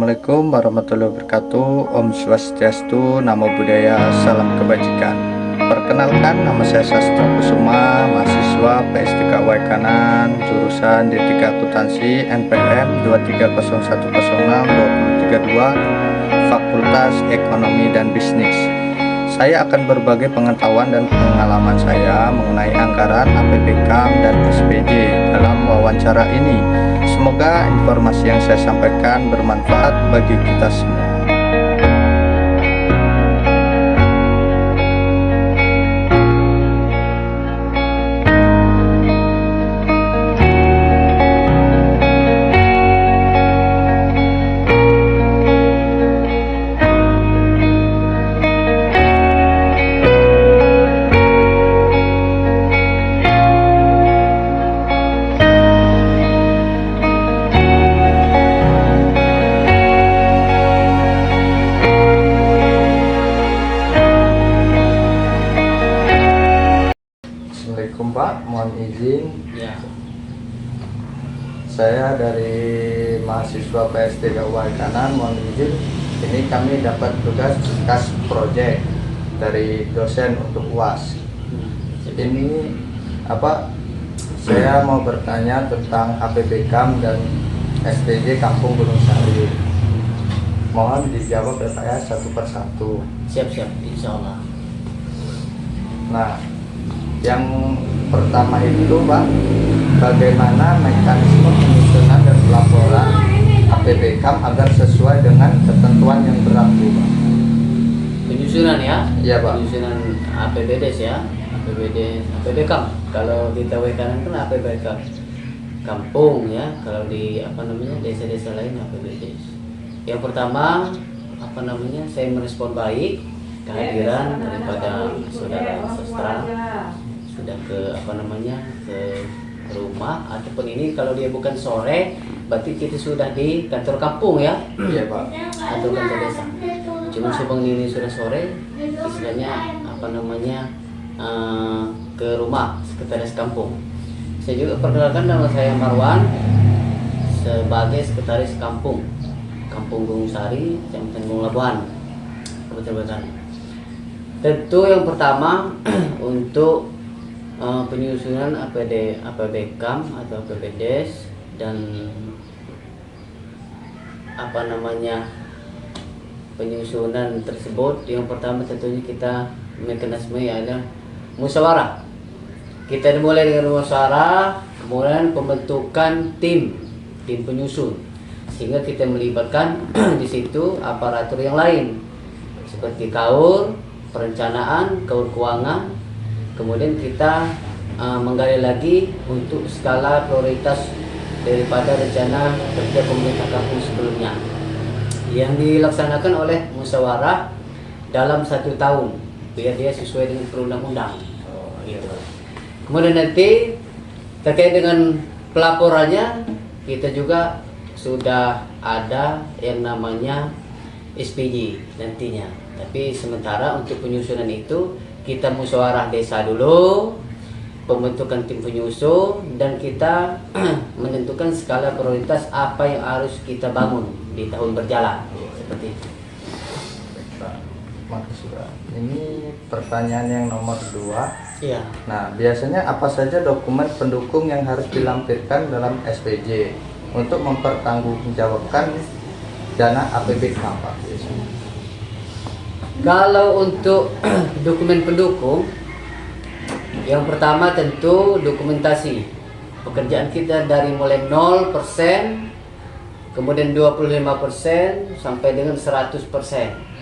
Assalamualaikum warahmatullahi wabarakatuh. Om Swastiastu, Namo Buddhaya, Salam Kebajikan. Perkenalkan, nama saya Sastro Kusuma, mahasiswa PSDK Waikanan, jurusan D3 Akuntansi NPM 230106232, Fakultas Ekonomi dan Bisnis. Saya akan berbagi pengetahuan dan pengalaman saya mengenai anggaran APBKAM dan SPJ dalam wawancara ini. Semoga informasi yang saya sampaikan bermanfaat bagi kita semua. Assalamualaikum Pak, mohon izin. Ya. Saya dari mahasiswa PSDK Waikanan, mohon izin. Ini kami dapat tugas proyek dari dosen untuk UAS. Ini saya mau bertanya tentang APBKAM dan SPJ Kampung Gunung Sari. Mohon dijawab ya Pak ya, satu persatu. Siap, insya Allah. Nah, yang pertama itu Pak, bagaimana mekanisme penyusunan dan pelaporan APBKAM agar sesuai dengan ketentuan yang berlaku Pak? Penyusunan ya? Iya Pak. Penyusunan APBDes ya, APBKAM. Kalau di Waikanan kan APBKAM kampung ya. Kalau di desa-desa lain APBDes. Yang pertama saya merespon baik kehadiran daripada saudara sastra sudah ke ke rumah, ataupun ini kalau dia bukan sore berarti kita sudah di kantor kampung ya. Iya Pak. Atau kantor desa. Cuma sebang ini sudah sore, istilahnya ke rumah sekretaris kampung. Saya juga perkenalkan, nama saya Marwan sebagai sekretaris Kampung Gunung Sari, Kecamatan Gunung Labuhan, Kabupaten Waikanan. Tentu yang pertama untuk penyusunan APBKAM atau APBDes dan penyusunan tersebut, yang pertama tentunya kita mekanisme adalah musyawarah. Kita dimulai dengan musyawarah, kemudian pembentukan tim penyusun, sehingga kita melibatkan di situ aparatur yang lain seperti KAUR, perencanaan, KAUR keuangan. Kemudian kita menggali lagi untuk skala prioritas daripada rencana kerja pemerintah kampung sebelumnya yang dilaksanakan oleh musyawarah dalam 1 tahun, biar dia sesuai dengan perundang-undang. Gitu. Kemudian nanti terkait dengan pelaporannya, kita juga sudah ada yang namanya SPJ nantinya. Tapi sementara untuk penyusunan itu kita musyawarah desa dulu, pembentukan tim penyusun, dan kita menentukan skala prioritas apa yang harus kita bangun di tahun berjalan, seperti itu. Makasih Pak. Ini pertanyaan yang nomor 2. Iya. Nah, biasanya apa saja dokumen pendukung yang harus dilampirkan dalam SPJ untuk mempertanggungjawabkan dana APBKAM Pak? Biasanya. Kalau untuk dokumen pendukung, yang pertama tentu dokumentasi. Pekerjaan kita dari mulai 0%, kemudian 25% sampai dengan 100%.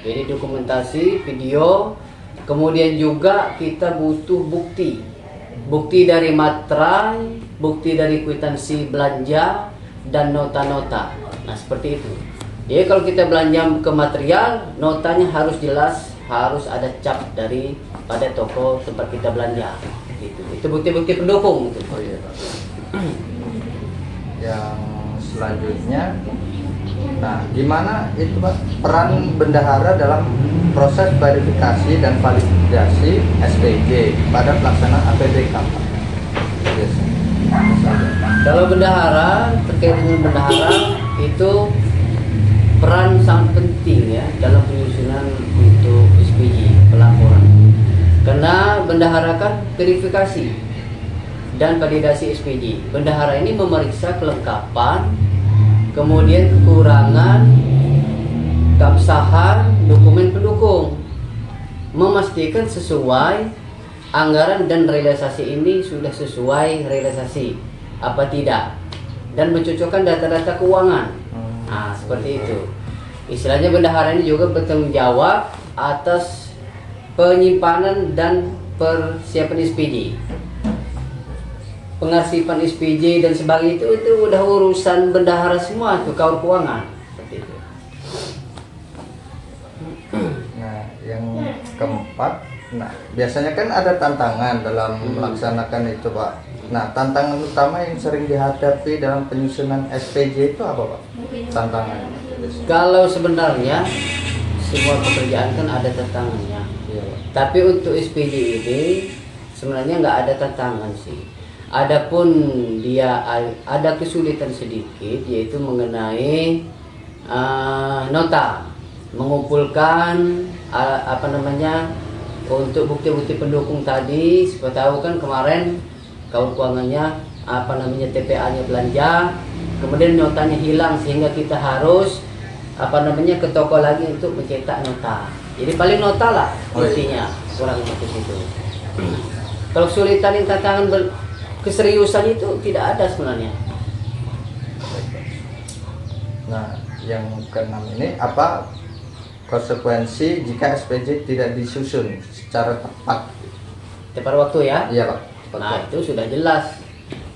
Jadi dokumentasi, video, kemudian juga kita butuh bukti. Bukti dari materai, bukti dari kwitansi belanja, dan nota-nota. Nah, seperti itu. Jadi kalau kita belanja ke material, notanya harus jelas, harus ada cap dari pada toko tempat kita belanja. Gitu. Itu bukti-bukti pendukung. Gitu. Oh iya Pak. Yang selanjutnya, nah gimana itu Pak peran bendahara dalam proses verifikasi dan validasi SPJ pada pelaksanaan APBKAM Pak? Yes. Kalau bendahara, terkait dengan bendahara itu peran sangat penting ya dalam penyusunan untuk SPJ pelaporan. Karena bendahara kan verifikasi dan validasi SPJ. Bendahara ini memeriksa kelengkapan, kemudian kekurangan, keabsahan dokumen pendukung, memastikan sesuai anggaran dan realisasi ini sudah sesuai realisasi apa tidak, dan mencocokkan data-data keuangan. Nah, seperti itu. Istilahnya bendahara ini juga bertanggung jawab atas penyimpanan dan persiapan SPJ. Pengarsipan SPJ dan sebagainya itu udah urusan bendahara semua tuh, kaur keuangan. Seperti itu. Nah, yang keempat, nah biasanya kan ada tantangan dalam melaksanakan itu, Pak. Nah, tantangan utama yang sering dihadapi dalam penyusunan SPJ itu apa, Pak? Tantangannya? Kalau sebenarnya semua pekerjaan kan ada tantangannya. Iya, Pak. Tapi untuk SPJ ini sebenarnya nggak ada tantangan sih. Adapun dia ada kesulitan sedikit, yaitu mengenai nota, mengumpulkan untuk bukti-bukti pendukung tadi. Seperti tahu kan kemarin kaur keuangannya TPA-nya belanja, kemudian notanya hilang sehingga kita harus ke toko lagi untuk mencetak nota. Jadi paling nota lah intinya, kurang lebih itu. Kalau kesulitan yang tantangan keseriusan itu tidak ada sebenarnya. Nah, yang keenam ini apa konsekuensi jika SPJ tidak disusun secara tepat? Tepat waktu ya? Iya, Pak. Nah, itu sudah jelas.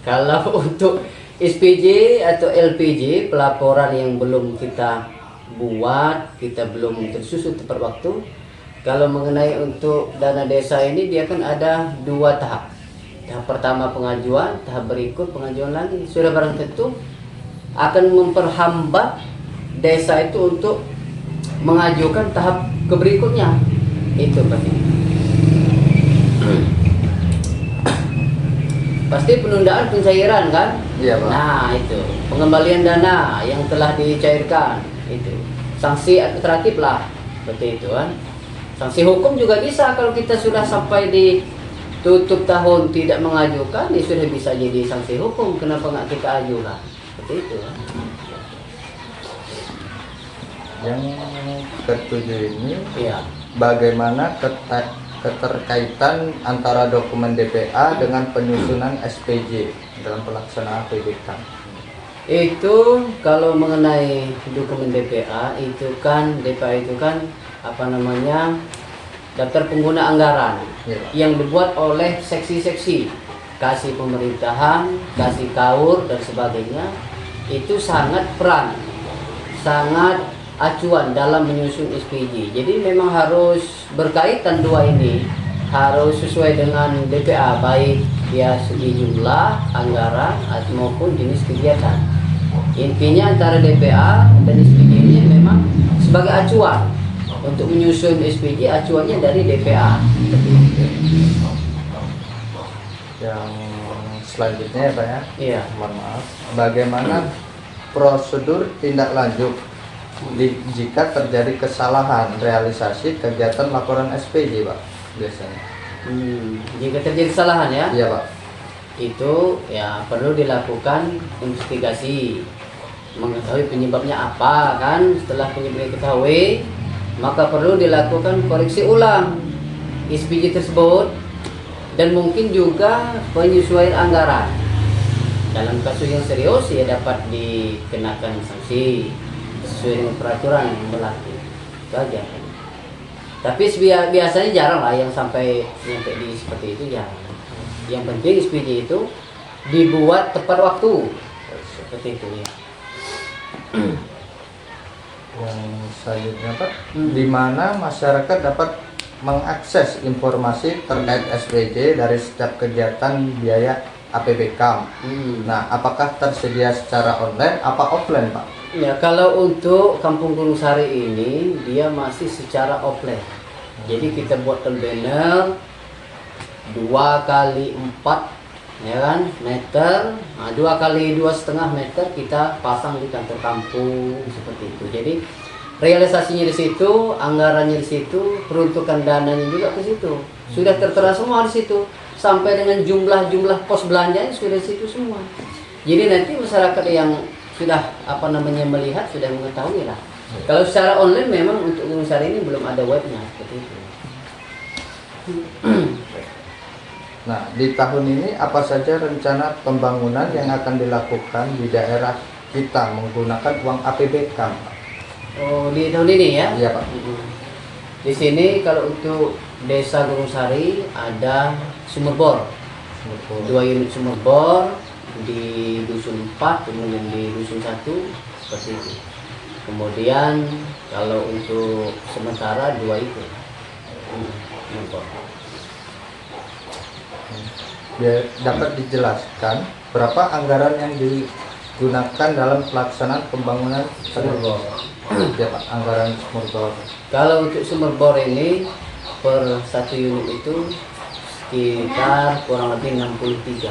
Kalau untuk SPJ atau LPJ, pelaporan yang belum kita buat, kita belum tersusun tepat waktu. Kalau mengenai untuk dana desa ini, dia kan ada 2 tahap. Tahap pertama pengajuan, tahap berikut pengajuan lagi. Sudah barang tentu akan memperhambat desa itu untuk mengajukan tahap berikutnya. Itu pasti. Pasti penundaan pencairan kan? Iya, Pak. Nah, itu pengembalian dana yang telah dicairkan itu. Sanksi administratif lah, seperti itu kan. Sanksi hukum juga bisa kalau kita sudah sampai di tutup tahun tidak mengajukan, ya sudah bisa jadi sanksi hukum. Kenapa nggak kita ajukan? Seperti itu kan. Yang ketujuh ini, Iya. bagaimana keterkaitan antara dokumen DPA dengan penyusunan SPJ dalam pelaksanaan PBK? Itu kalau mengenai dokumen DPA itu kan daftar pengguna anggaran Iya, Pak. yang dibuat oleh seksi-seksi, kasih pemerintahan, kasih kaur dan sebagainya. Itu sangat acuan dalam menyusun SPJ. Jadi memang harus berkaitan dua ini, harus sesuai dengan DPA, baik dia segi jumlah anggaran maupun jenis kegiatan. Intinya antara DPA dan SPJ ini memang sebagai acuan untuk menyusun SPJ, acuannya dari DPA. Yang selanjutnya ya, Pak ya. Iya. Mohon maaf. Bagaimana prosedur tindak lanjut jika terjadi kesalahan realisasi kegiatan laporan SPJ, Pak? Biasanya. Jika terjadi kesalahan ya, Iya, Pak. itu ya perlu dilakukan investigasi, mengetahui penyebabnya apa kan. Setelah penyebabnya diketahui, maka perlu dilakukan koreksi ulang SPJ tersebut dan mungkin juga penyesuaian anggaran. Dalam kasus yang serius ya dapat dikenakan sanksi sesuai dengan peraturan yang berlaku. Itu aja. Tapi biasanya jarang lah yang sampai di seperti itu, ya. Yang penting SPJ itu dibuat tepat waktu. Seperti itu ya. Yang selanjutnya, Pak, di mana masyarakat dapat mengakses informasi terkait SPJ dari setiap kegiatan biaya APBK. Nah, apakah tersedia secara online apa offline, Pak? Ya, kalau untuk Kampung Gunung Sari ini dia masih secara offline. Jadi kita buatkan banner 2x4 ya kan meter, nah 2x2,5 meter kita pasang di kantor kampung seperti itu. Jadi realisasinya di situ, anggarannya di situ, peruntukan dananya juga ke situ. Sudah tertera semua di situ, sampai dengan jumlah pos belanjanya sudah di situ semua. Jadi nanti masyarakat yang sudah melihat sudah mengetahui lah. Kalau secara online memang untuk Gunung Sari ini belum ada webnya seperti itu. Nah, di tahun ini apa saja rencana pembangunan yang akan dilakukan di daerah kita menggunakan uang APBK, Pak? Oh, di tahun ini ya? Iya, Pak. Di sini kalau untuk Desa Gunung Sari ada sumur bor. 2 unit sumur bor di dusun 4, kemudian di dusun 1 seperti itu. Kemudian kalau untuk sementara 2 itu sumur bor. Dapat dijelaskan berapa anggaran yang digunakan dalam pelaksanaan pembangunan Sumur bor. Ya, Pak, anggaran sumur bor. Kalau untuk sumur bor ini per 1 unit itu sekitar kurang lebih 63.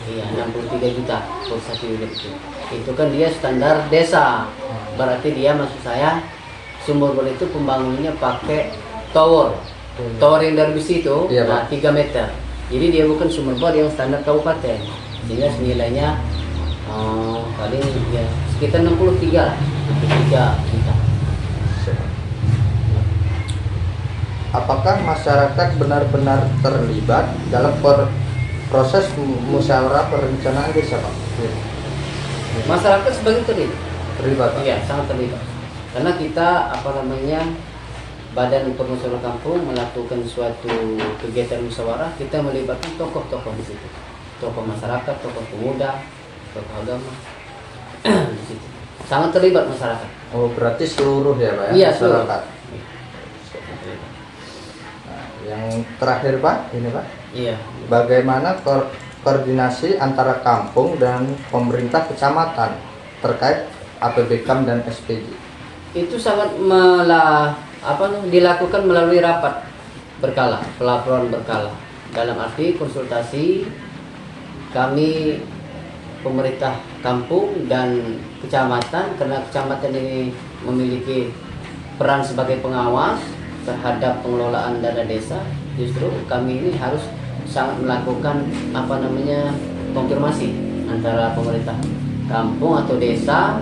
Iya, 63 juta per 1 unit itu. Itu kan dia standar desa. Berarti dia, maksud saya, sumur bor itu pembangunannya pakai tower. Tower yang dari besi itu, Iya, nah, Pak. 3 meter. Jadi dia bukan sumur bor yang standar kabupaten. Sehingga nilainya paling ya sekitar 63 lah. 63 juta. Apakah masyarakat benar-benar terlibat dalam proses musyawarah perencanaan desa, Pak? Masyarakat sebagai Terlibat, Pak? iya, sangat terlibat. Karena kita Badan Permusyawarah Kampung melakukan suatu kegiatan musyawarah, kita melibatkan tokoh-tokoh di situ, tokoh masyarakat, tokoh pemuda, tokoh agama di situ. Sangat terlibat masyarakat. Oh, berarti seluruh ya, Pak? Iya, masyarakat. Nah, yang terakhir, Pak, ini, Pak, Iya. bagaimana koordinasi antara kampung dan pemerintah kecamatan terkait APBKAM dan SPJ? Itu sangat dilakukan melalui rapat berkala, pelaporan berkala. Dalam arti konsultasi kami pemerintah kampung dan kecamatan, karena kecamatan ini memiliki peran sebagai pengawas terhadap pengelolaan dana desa. Justru kami ini harus sangat melakukan konfirmasi antara pemerintah kampung atau desa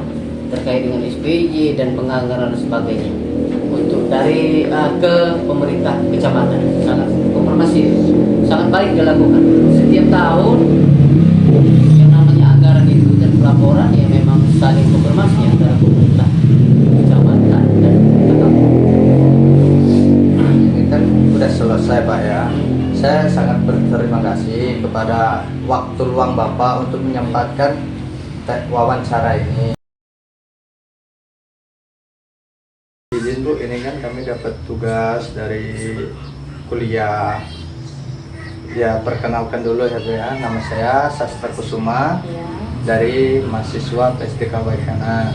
terkait dengan SPJ dan penganggaran dan sebagainya untuk dari ke pemerintah kecamatan. Sangat konfirmasi sangat baik dilakukan setiap tahun. Yang namanya anggaran itu dan pelaporan ya memang saling konfirmasi antara pemerintah kecamatan dan kampung. Ini kan sudah selesai, Pak, ya. Saya sangat berterima kasih kepada waktu luang Bapak untuk menyempatkan wawancara ini. Izin, Bu, ini kan kami dapat tugas dari kuliah. Ya, perkenalkan dulu ya, Bu, ya. Nama saya Sastra Kusuma dari mahasiswa PSDK Waikana.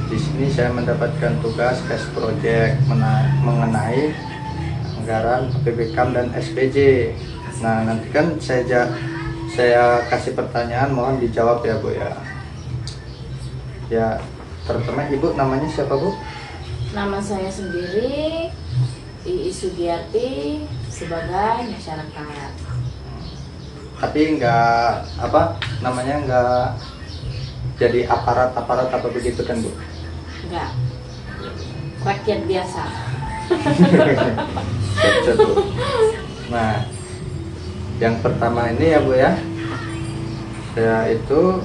Di sini saya mendapatkan tugas case project mengenai anggaran APBKAM dan SPJ. Nah, nanti kan saya kasih pertanyaan, mohon dijawab ya, Bu, ya. Ya, terutama Ibu namanya siapa, Bu? Nama saya sendiri Ii Sugiyarti sebagai masyarakat. Tapi nggak nggak jadi aparat apa begitu kan, Bu? Enggak, rakyat biasa. Cocok, Bu. Nah, yang pertama ini ya, Bu, ya, yaitu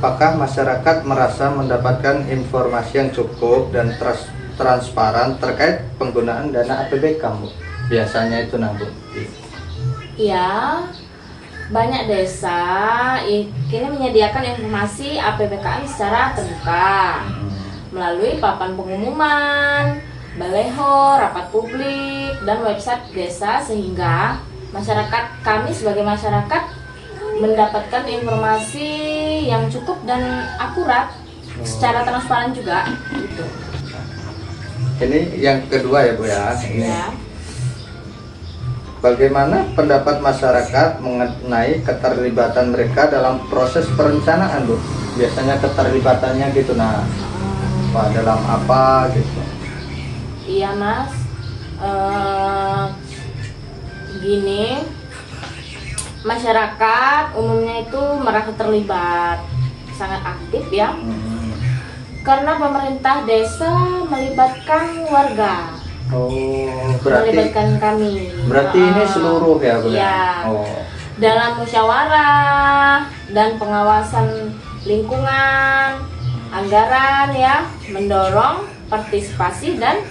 apakah masyarakat merasa mendapatkan informasi yang cukup dan transparan terkait penggunaan dana APBKAM, Bu? Biasanya itu, Bu. Ya, banyak desa kini menyediakan informasi APBKM secara terbuka melalui papan pengumuman, baleho, rapat publik, dan website desa, sehingga kami sebagai masyarakat mendapatkan informasi yang cukup dan akurat secara transparan juga gitu. Ini yang kedua ya, Bu, ya. Ini. Ya. Bagaimana pendapat masyarakat mengenai keterlibatan mereka dalam proses perencanaan, Bu? Biasanya keterlibatannya gitu. Nah, dalam apa gitu. Iya Mas. Gini, masyarakat umumnya itu merasa terlibat, sangat aktif ya. Karena pemerintah desa melibatkan warga, Berarti melibatkan kami. ini seluruh ya Bu? Iya. Oh. Dalam musyawarah dan pengawasan lingkungan, anggaran ya, mendorong partisipasi dan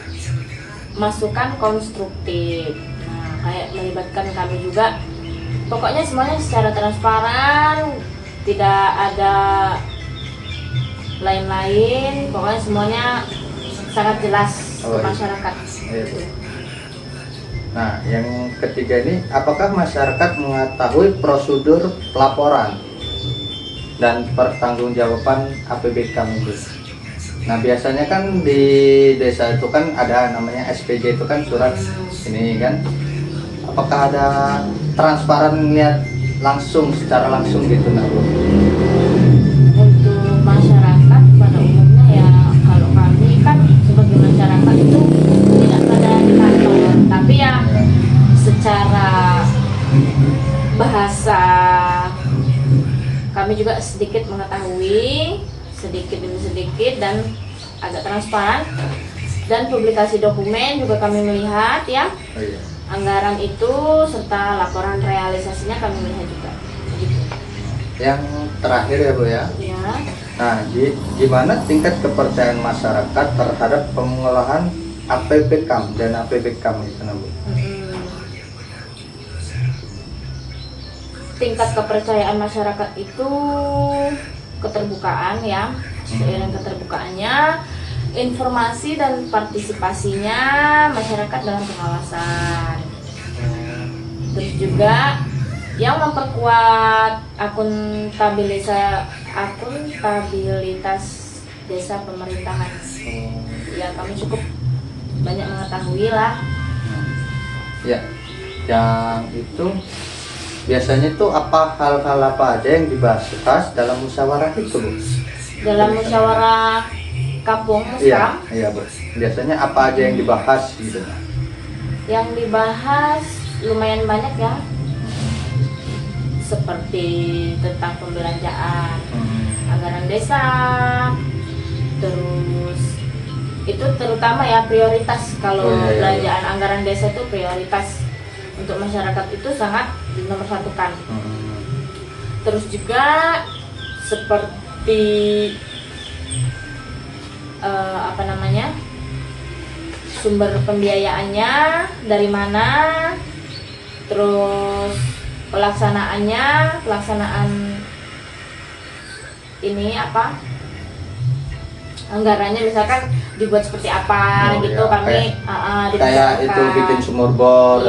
masukan konstruktif. Nah, kayak melibatkan kami juga. Pokoknya semuanya secara transparan, tidak ada lain-lain. Pokoknya semuanya sangat jelas ke iya. masyarakat. Iya, Bu. Nah, yang ketiga ini, apakah masyarakat mengetahui prosedur pelaporan dan pertanggungjawaban APBK itu? Nah, biasanya kan di desa itu kan ada namanya SPJ, itu kan surat ini kan. Apakah ada transparan lihat langsung, secara langsung gitu nah Bu? Untuk masyarakat pada umumnya ya, kalau kami kan sebagai masyarakat itu tidak ada di kantor, tapi ya secara bahasa kami juga sedikit mengetahui, sedikit demi sedikit, dan agak transparan. Dan publikasi dokumen juga kami melihat ya, Oh, iya. anggaran itu serta laporan realisasinya kami melihat juga. Gitu. Yang terakhir ya Bu ya. Ya. Nah, gimana tingkat kepercayaan masyarakat terhadap pengolahan APBKM dan APBKM itu nah, Bu? Tingkat kepercayaan masyarakat itu keterbukaan ya, seiring keterbukaannya, informasi dan partisipasinya masyarakat dalam pengawasan. Terus juga yang memperkuat akuntabilitas desa pemerintahan. Ya, kami cukup banyak mengetahui lah. Ya, yang itu biasanya itu hal-hal apa aja yang dibahas dalam musyawarah itu Bu? Dalam musyawarah kampung Iya, Muskam, iya Bu. Biasanya apa aja yang dibahas gitu? yang dibahas lumayan banyak ya, seperti tentang pembelanjaan anggaran desa, terus itu terutama ya prioritas. Kalau belanjaan anggaran desa itu prioritas untuk masyarakat, itu sangat dinomorsatukan. Terus juga seperti sumber pembiayaannya dari mana, terus pelaksanaan ini anggarannya misalkan dibuat seperti apa gitu. Kami kayak itu bikin sumur bor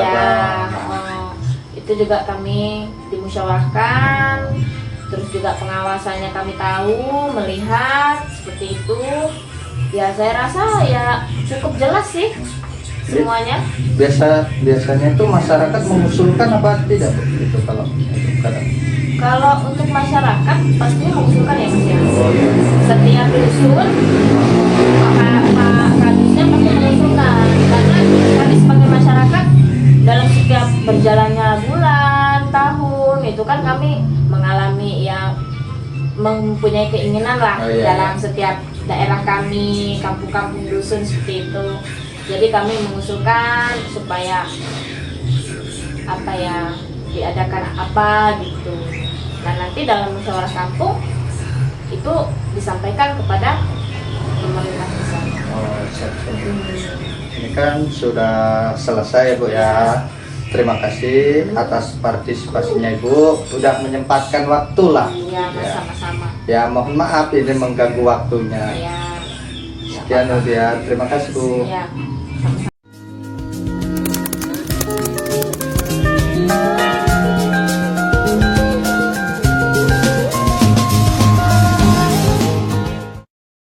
itu juga kami dimusyawarahkan. Terus juga pengawasannya kami tahu, melihat seperti itu. Ya, saya rasa ya cukup jelas sih semuanya. Biasanya itu masyarakat mengusulkan apa tidak Bu? Itu kalau untuk masyarakat pastinya mengusulkan ya Mas ya. Setiap dusun Pak Kadisnya pasti mengusulkan, karena kami sebagai masyarakat dalam setiap berjalannya bulan, tahun itu kan kami mengalami ya, mempunyai keinginan lah dalam setiap daerah kami, kampung-kampung dusun seperti itu. Jadi kami mengusulkan supaya diadakan apa gitu. Dan nanti dalam musyawarah kampung itu disampaikan kepada pemerintah desa. Ini kan sudah selesai Bu ya. Terima kasih atas partisipasinya Ibu, udah menyempatkan waktu lah. Iya, sama-sama. Ya, mohon maaf ini mengganggu waktunya. Iya. Sekian Bu ya, terima kasih Bu. Iya, sama-sama.